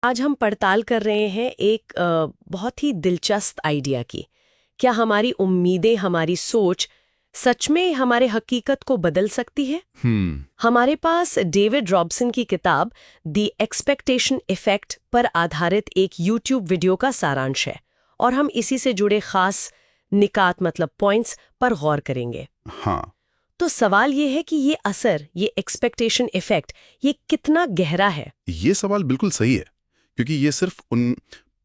आज हम पड़ताल कर रहे हैं एक बहुत ही दिलचस्प आइडिया की। क्या हमारी उम्मीदें, हमारी सोच सच में हमारे हकीकत को बदल सकती है? हमारे पास डेविड रॉबसन की किताब द एक्सपेक्टेशन इफेक्ट पर आधारित एक यूट्यूब वीडियो का सारांश है और हम इसी से जुड़े खास निकात मतलब पॉइंट्स पर गौर करेंगे। हाँ, तो सवाल ये है कि ये असर, ये एक्सपेक्टेशन इफेक्ट, ये कितना गहरा है? ये सवाल बिल्कुल सही है, क्योंकि ये सिर्फ उन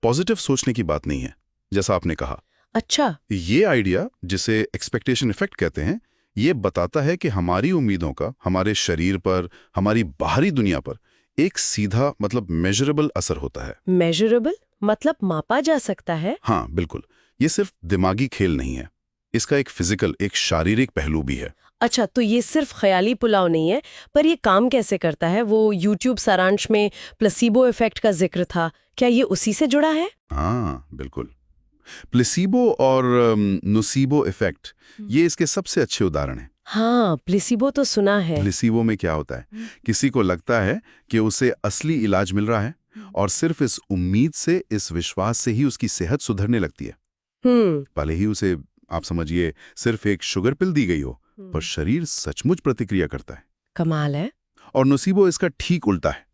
पॉजिटिव सोचने की बात नहीं है, जैसा आपने कहा। अच्छा। ये आइडिया, जिसे एक्सपेक्टेशन इफेक्ट कहते हैं, ये बताता है कि हमारी उम्मीदों का हमारे शरीर पर, हमारी बाहरी दुनिया पर एक सीधा मतलब मेजरेबल असर होता है। मेजरेबल मतलब मापा जा सकता है? हाँ, बिल्कुल। ये सिर्फ दिमागी खेल नहीं है, इसका एक फिजिकल, एक शारीरिक पहलू भी है। अच्छा, तो ये सिर्फ ख्याली पुलाव नहीं है, पर ये काम कैसे करता है? वो यूट्यूब सारांश में प्लेसिबो इफेक्ट का जिक्र था, क्या ये उसी से जुड़ा है? हाँ, बिल्कुल। प्लेसीबो और नुसीबो इफेक्ट, ये इसके सबसे अच्छे उदाहरण हैं। हाँ, प्लेसिबो तो सुना है। प्लेसीबो में क्या होता है, किसी को लगता है कि उसे असली इलाज मिल रहा है और सिर्फ इस उम्मीद से, इस विश्वास से ही उसकी सेहत सुधरने लगती है। भले ही उसे, आप समझिए, सिर्फ एक शुगर पिल दी गई हो, पर शरीर सचमुच प्रतिक्रिया करता है। कमाल है। और नसीबो इसका ठीक उल्टा है।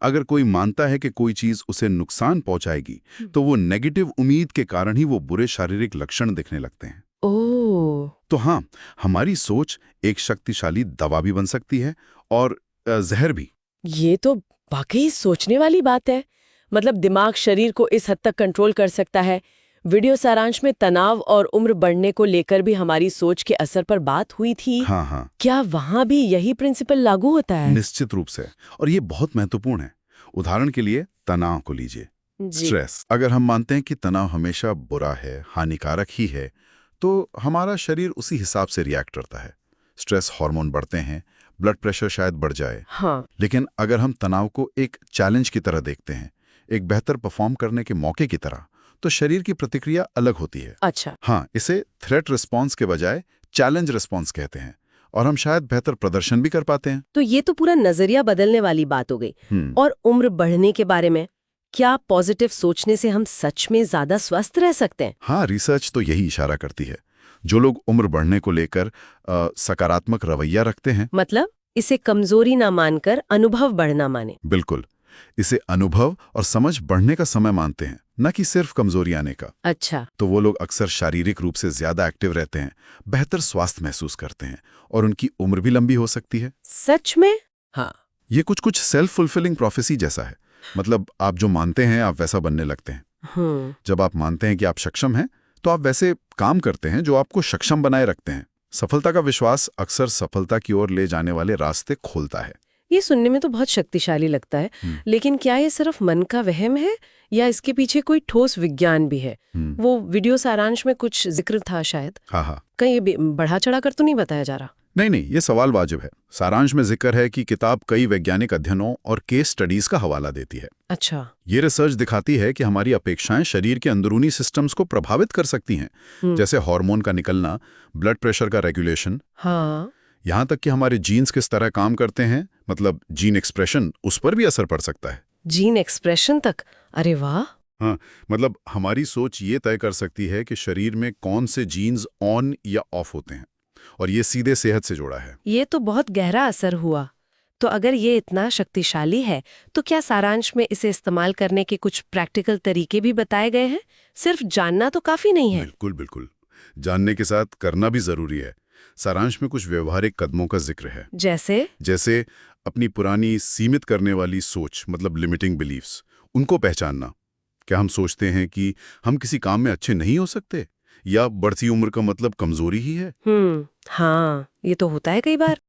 अगर कोई मानता है कि कोई चीज उसे नुकसान पहुंचाएगी, तो वो नेगेटिव उम्मीद के कारण ही वो बुरे शारीरिक लक्षण दिखने लगते हैं। ओह। तो हाँ, हमारी सोच एक शक्तिशाली दवा भी बन सकती है और जहर भी। ये तो वाकई सोचने वाली बात है। मतलब दिमाग शरीर को इस हद तक कंट्रोल कर सकता है। वीडियो सारांश में तनाव और उम्र बढ़ने को लेकर भी हमारी सोच के असर पर बात हुई थी। हाँ हाँ, क्या वहां भी यही प्रिंसिपल लागू होता है? निश्चित रूप से। और ये बहुत महत्वपूर्ण है। उदाहरण के लिए तनाव को लीजिए। स्ट्रेस, अगर हम मानते हैं कि तनाव हमेशा बुरा है, हानिकारक ही है, तो हमारा शरीर उसी हिसाब से रिएक्ट करता है। स्ट्रेस हार्मोन बढ़ते हैं, ब्लड प्रेशर शायद बढ़ जाए। हाँ। लेकिन अगर हम तनाव को एक चैलेंज की तरह देखते हैं, एक बेहतर परफॉर्म करने के मौके की तरह, तो शरीर की प्रतिक्रिया अलग होती है। अच्छा। हाँ, इसे थ्रेट रिस्पॉन्स के बजाय चैलेंज रिस्पॉन्स कहते हैं, और हम शायद बेहतर प्रदर्शन भी कर पाते हैं। तो ये तो पूरा नजरिया बदलने वाली बात हो गई। और उम्र बढ़ने के बारे में, क्या पॉजिटिव सोचने से हम सच में ज्यादा स्वस्थ रह सकते हैं? हाँ, रिसर्च तो यही इशारा करती है। जो लोग उम्र बढ़ने को लेकर सकारात्मक रवैया रखते हैं, मतलब इसे कमजोरी ना मानकर अनुभव बढ़ना माने। बिल्कुल, इसे अनुभव और समझ बढ़ने का समय मानते हैं, न कि सिर्फ कमजोरी आने का। अच्छा। तो वो लोग अक्सर शारीरिक रूप से ज्यादा एक्टिव रहते हैं, बेहतर स्वास्थ्य महसूस करते हैं, और उनकी उम्र भी लंबी हो सकती है। सच में? हाँ। ये कुछ सेल्फ फुलफिलिंग प्रोफेसी जैसा है। मतलब आप जो मानते हैं, आप वैसा बनने लगते हैं। जब आप मानते हैं कि आप सक्षम हैं, तो आप वैसे काम करते हैं जो आपको सक्षम बनाए रखते हैं। सफलता का विश्वास अक्सर सफलता की ओर ले जाने वाले रास्ते खोलता है। ये सुनने में तो बहुत शक्तिशाली लगता है, लेकिन क्या ये सिर्फ मन का वहम है या इसके पीछे कोई ठोस विज्ञान भी है? वो वीडियो सारांश में कुछ जिक्र था शायद। हाँ, कहीं ये बढ़ा चढ़ा कर तो नहीं बताया जा रहा? नहीं, ये सवाल वाजिब है। सारांश में जिक्र है कि किताब कई वैज्ञानिक अध्ययनों और केस स्टडीज का हवाला देती है। अच्छा। ये रिसर्च दिखाती है कि हमारी अपेक्षाएं शरीर के अंदरूनी सिस्टम्स को प्रभावित कर सकती हैं, जैसे हार्मोन का निकलना, ब्लड प्रेशर का रेगुलेशन। हाँ। यहाँ तक कि हमारे जीन्स किस तरह काम करते हैं, मतलब जीन एक्सप्रेशन, उस पर भी असर पड़ सकता है। जीन एक्सप्रेशन तक? अरे वाह। हाँ, मतलब हमारी सोच ये तय कर सकती है कि शरीर में कौन से जीन्स ऑन या ऑफ होते हैं, और ये सीधे सेहत से जुड़ा है। ये तो बहुत गहरा असर हुआ। तो अगर ये इतना शक्तिशाली है, तो क्या सारांश में इसे इस्तेमाल करने के कुछ प्रैक्टिकल तरीके भी बताए गए हैं? सिर्फ जानना तो काफी नहीं है। बिल्कुल। जानने के साथ करना भी जरूरी है। सारांश में कुछ व्यवहारिक कदमों का जिक्र है। जैसे अपनी पुरानी सीमित करने वाली सोच, मतलब लिमिटिंग बिलीफ्स, उनको पहचानना। क्या हम सोचते हैं कि हम किसी काम में अच्छे नहीं हो सकते, या बढ़ती उम्र का मतलब कमजोरी ही है? हाँ, ये तो होता है कई बार।